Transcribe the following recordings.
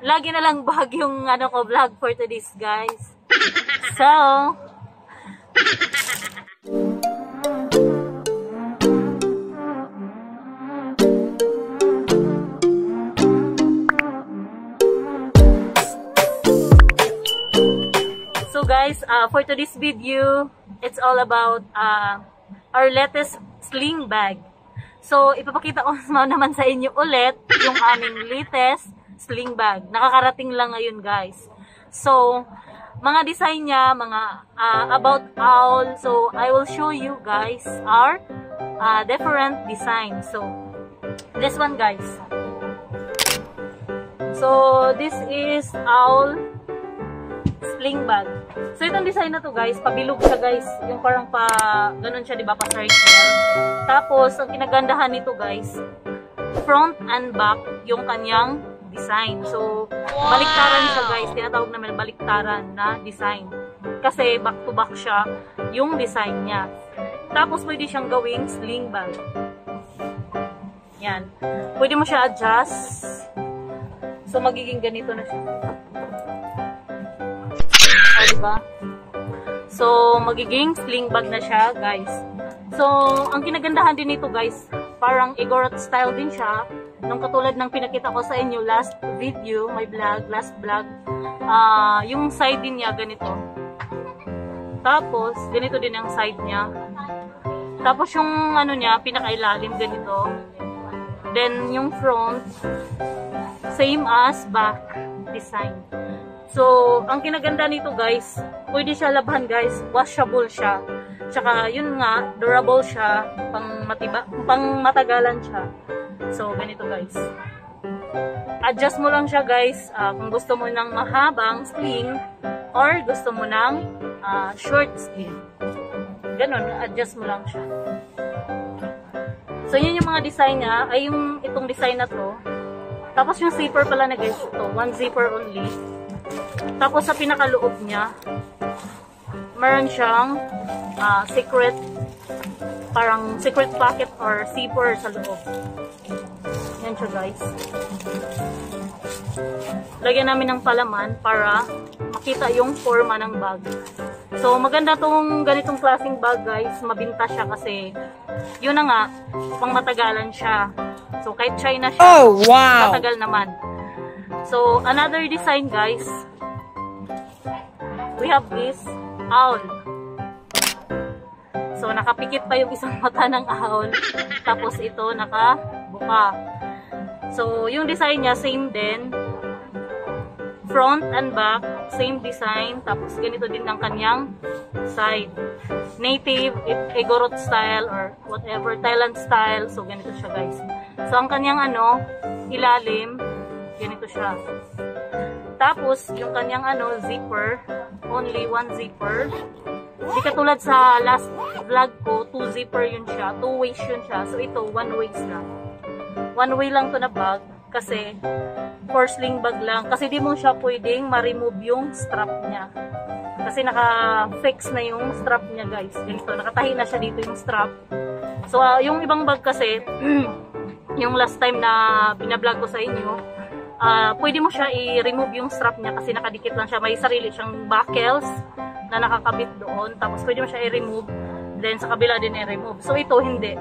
lagi na lang bag yung ano ko vlog for today's guys. So, guys, for today's video, it's all about our latest sling bag. So, ipapakita ko naman sa inyo ulit yung aming latest sling bag. Nakakarating lang ngayon, guys. So, mga design niya, mga about owl. So, I will show you guys our different design. So, this one, guys. So, this is owl sling bag. So, itong design na to, guys, pabilog siya, guys. Yung parang ganun siya, diba, pa-circle. Tapos, ang kinagandahan nito, guys, front and back yung kanyang design. So, baliktaran siya, guys. Tinatawag namin baliktaran na design. Kasi, back to back siya yung design niya. Tapos, pwede siyang gawing sling bag. Yan. Pwede mo siya adjust. So, magiging ganito na siya. Diba? So, magiging sling bag na siya, guys. So, ang kinagandahan din nito, guys, parang Igorot style din siya. Nung katulad ng pinakita ko sa inyo last video, my vlog, last vlog, yung side din niya, ganito. Tapos, ganito din ang side niya. Tapos, yung ano niya, pinakailalim, ganito. Then, yung front, same as back design. So, ang kinaganda nito, guys, pwede siya labhan, guys. Washable siya. Tsaka, yun nga, durable siya. Pang matagalan siya. So, ganito, guys. Adjust mo lang siya, guys. Kung gusto mo ng mahabang sling or gusto mo ng short sling. Ganon, adjust mo lang siya. So, yun yung mga design niya. Ay, itong design na to. Tapos, yung zipper pala na, guys, ito. One zipper only. Tapos sa pinakaloob niya, meron siyang secret, parang secret pocket or zipper sa loob. Yan siya, guys. Lagyan namin ng palaman para makita yung forma ng bag. So, maganda tong ganitong klaseng bag, guys. Mabinta siya kasi yun na nga, pang matagalan siya. So, kahit China siya, oh, wow, matagal naman. So, another design, guys. We have this owl. So, nakapikit pa yung isang mata ng owl. Tapos, ito, nakabuka. So, yung design niya, same din. Front and back, same design. Tapos, ganito din ang kanyang side. Native, Igorot style, or whatever, Thailand style. So, ganito siya, guys. So, ang kanyang, ilalim, ganito siya. Tapos, yung kanyang, zipper, only one zipper. Di katulad sa last vlog ko, 2 zipper yun siya. 2 ways yun siya. So, ito, 1 ways lang. 1 way lang to na bag. Kasi, for sling bag lang. Kasi di mo siya pwedeng ma-remove yung strap niya. Kasi naka-fix na yung strap niya, guys. Ganito, nakatahi na siya dito yung strap. So, yung ibang bag kasi, yung last time na binablog ko sa inyo, pwede mo siya i-remove yung strap niya kasi nakadikit lang siya. May sarili siyang buckles na nakakabit doon. Tapos pwede mo siya i-remove. Then sa kabila din i-remove. So ito hindi.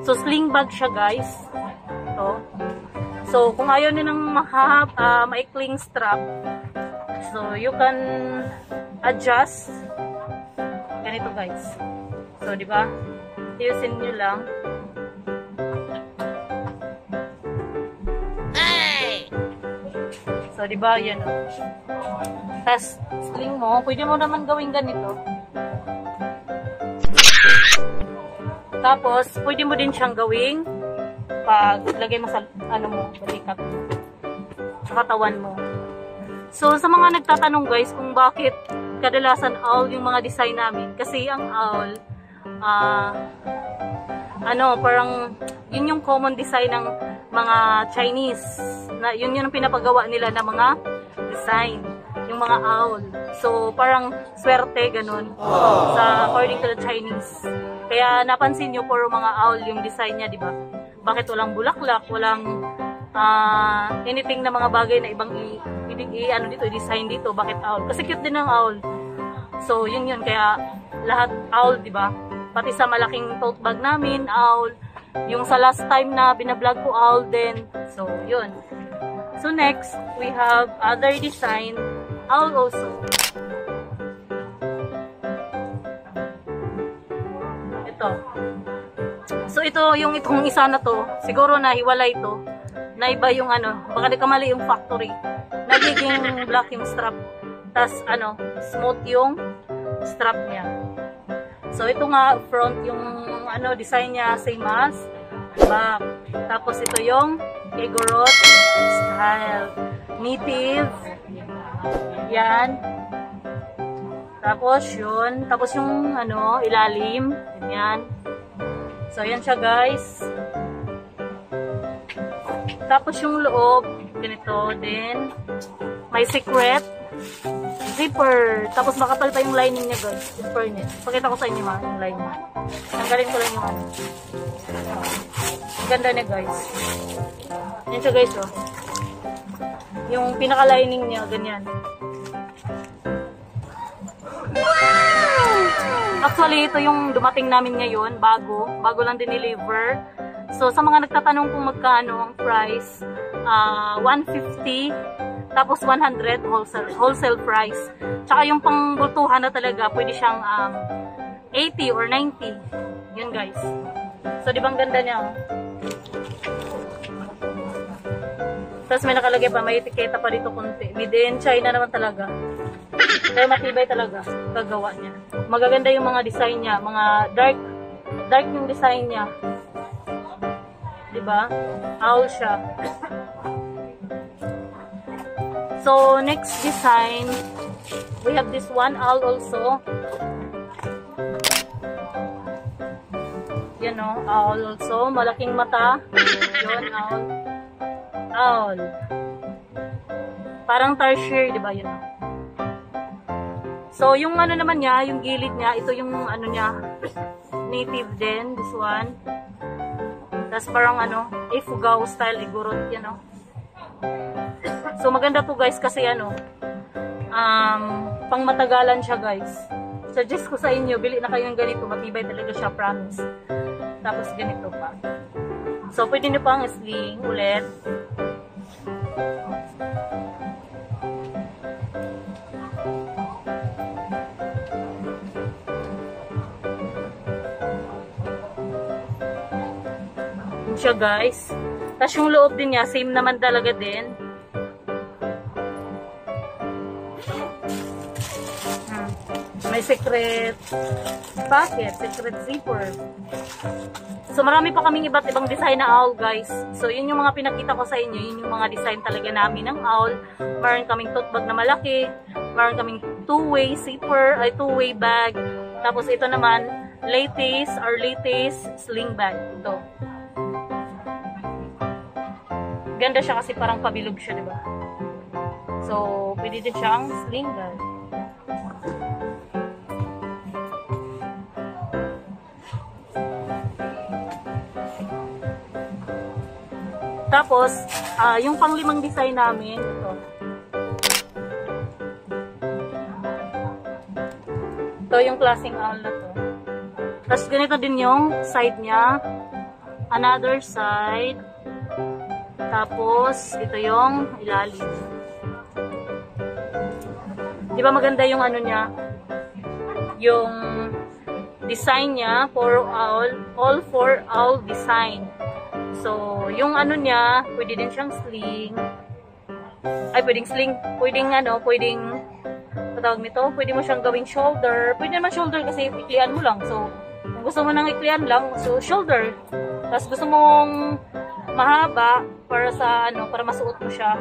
So sling bag siya, guys. Ito. So kung ayaw nyo ng maikling strap, so you can adjust. Ganito, guys. So diba? Tiyusin nyo lang. So, diba, yan o. Tapos, sling mo, pwede mo naman gawin ganito. Tapos, pwede mo din siyang gawing pag lagay mo sa, balikat mo. Sa katawan mo. So, sa mga nagtatanong, guys, kung bakit kadalasan owl yung mga design namin. Kasi ang owl, parang, yun yung common design ng mga Chinese. Yun yung pinapagawa nila ng mga design. Yung mga owl. So, parang swerte, ganun. Sa according to the Chinese. Kaya napansin nyo, puro mga owl yung design niya, di ba? Bakit walang bulaklak, walang anything na mga bagay na ibang ano dito, i-design dito. Bakit owl? Kasi cute din ng owl. So, yun. Kaya, lahat owl, di ba? Pati sa malaking tote bag namin, owl. Yung sa last time na binablog ko, owl din. So, yun. So, next, we have other design, owl also. Ito. So, itong isa na to, siguro na hiwalay to. Na iba yung ano, baka di kamali yung factory. Nagiging black yung strap. Tas smooth yung strap niya. So ito nga front yung design niya same as back. Tapos ito yung Igorot style. Native. Yan. Tapos yun. Tapos yung ilalim. Yan. So yan siya guys. Tapos yung loob, ganito din. May secret zipper. Tapos makapal pa yung lining niya guys. Zipper niya. Pakita ko sa inyo yung lining. Tanggalin ko lang yung ganda niya guys. Yan siya guys oh. Yung pinaka-lining niya, ganyan. Actually, ito yung dumating namin ngayon. Bago lang dineliver. So, sa mga nagtatanong kung magkano ang price, 150, tapos 100 wholesale price. Tsaka yung pangbultuhan na talaga, pwede siyang 80 or 90. Yun guys. So, di ba ang ganda niya? Tapos may nakalagay pa, may etiketa pa dito konti. Made in China naman talaga. Kaya matibay talaga gagawa niya. Magaganda yung mga design niya, mga dark yung design niya. Diba? Owl siya. So, next design, we have this one owl also. Yan o, owl also. Malaking mata. Yun, owl. Owl. Parang tarsier, diba? Yun o. So, yung naman niya, yung gilid niya, ito yung niya, native din, this one. Tapos parang Ifugao style, Igorot, yan o. So, maganda to guys kasi pang matagalan siya guys. Suggest ko sa inyo, bili na kayo ng ganito, matibay talaga siya, promise. Tapos ganito pa. So, pwede nyo pang sling ulit. Siya guys. Tapos yung loob din niya, same naman talaga din. May secret pocket, secret zipper. So marami pa kaming iba't ibang design na owl guys. So yun yung mga pinakita ko sa inyo, yun yung mga design talaga namin ng owl. Meron kaming tote bag na malaki, meron kaming two-way zipper, ay two-way bag. Tapos ito naman, latest sling bag. Ito. Ganda siya kasi parang pabilog siya, diba? So, pwede din siyang sling bag. Tapos, yung panglimang design namin, ito. Ito yung klaseng owl na to. Tapos, ganito din yung side niya. Another side. Tapos, ito yung ilalim. Di ba maganda yung niya? Yung design niya, all for owl design. So, yung niya, pwede din siyang sling. Ay, pwedeng sling. Pwedeng, patawag nito, pwede mo siyang gawing shoulder. Pwede naman shoulder kasi iklian mo lang. So, kung gusto mo nang iklian lang, so shoulder. Tapos gusto mong mahaba para sa para masuot mo siya.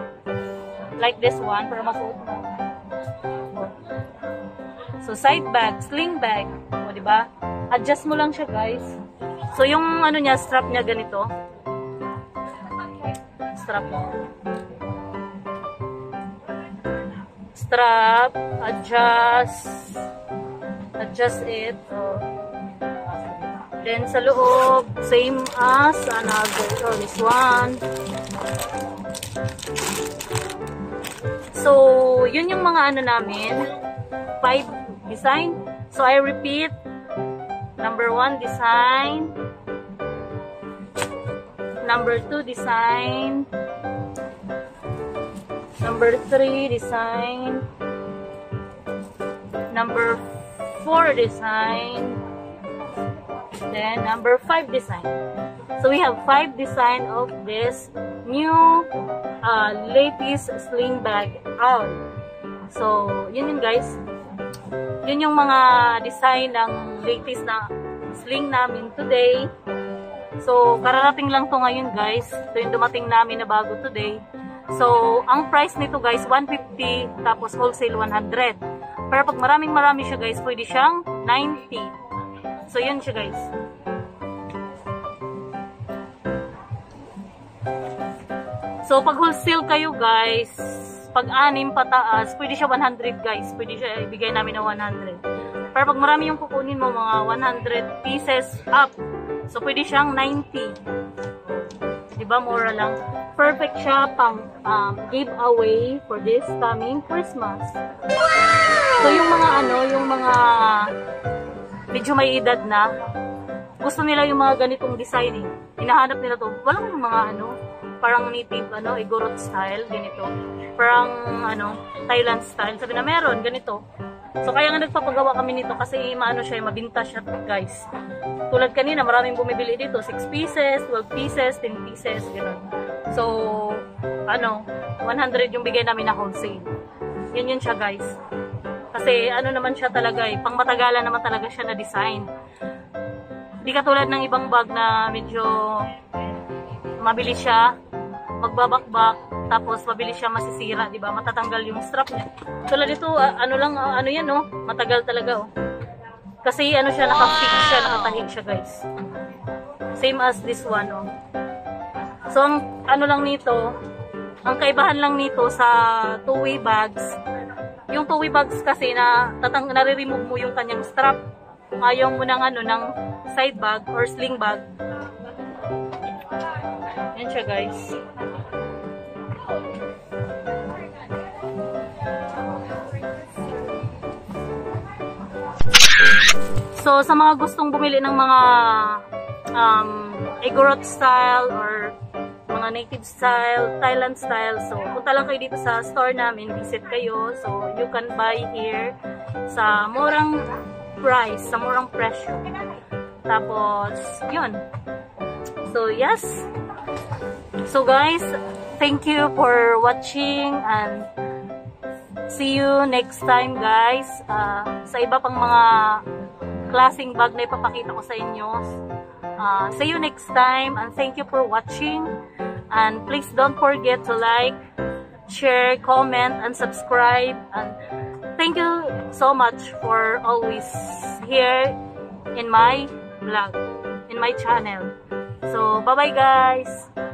Like this one, para masuot mo. So side bag, sling bag, o di ba? Adjust mo lang siya, guys. So yung niya, strap niya ganito. Strap mo. Strap, adjust it. Then sa loob, same as another. So this one. So, yun yung mga ano namin. 5 design. So, I repeat. Number 1 design. Number 2 design. Number 3 design. Number 4 design. Then, number 5 design. So, we have 5 design of this new latest sling bag out. So, yun guys. Yun yung mga design ng latest na sling namin today. So, kararating lang to ngayon guys. So, yung dumating namin na bago today. So, ang price nito guys, 150 tapos wholesale 100. Pero pag marami siya guys, pwede siyang 90. So, yun siya guys. So, pag wholesale kayo guys, pag 6 pataas, pwede siya 100 guys. Pwede siya ibigay namin na 100. Pero pag marami yung kukunin mo, mga 100 pieces up. So, pwede siyang 90. Diba? Mura lang. Perfect siya pang giveaway for this coming Christmas. So, yung mga yung mga medyo may edad na, gusto nila yung mga ganitong designing. Hinahanap nila to. Walang mga parang native, Igorot style, ganito. Parang, Thailand style. Sabi na meron, ganito. So, kaya nga nagpapagawa kami nito kasi siya, mabinta siya, guys. Tulad kanina, maraming bumibili dito. 6 pieces, 12 pieces, 10 pieces, gano'n. So, 100 yung bigay namin na wholesale. Yun siya, guys. Kasi, naman siya talaga pang matagalan naman talaga siya na design. Hindi katulad ng ibang bag na medyo mabilis siya magbabakbak, tapos mabilis siya masisira, di ba? Matatanggal yung strap niya. Tulad dito, yan, matagal talaga, Kasi siya, naka-fix siya, nakatahig siya, guys. Same as this one, So, ang lang nito, ang kaibahan lang nito sa two-way bags, yung two-way bags kasi nare-remove mo yung kanyang strap. Kung ayaw mo ng side bag or sling bag. Yan siya, guys. So, sa mga gustong bumili ng mga Igorot style or mga native style, Thailand style, so punta lang kayo dito sa store namin, visit kayo. So, you can buy here sa murang price, sa murang presyo. Tapos, yun. So, yes. So, guys, thank you for watching and see you next time, guys. Sa iba pang mga klaseng bag na ipapakita ko sa inyo. See you next time and thank you for watching. And please don't forget to like, share, comment, and subscribe. And thank you so much for always here in my vlog, in my channel. So, bye-bye guys!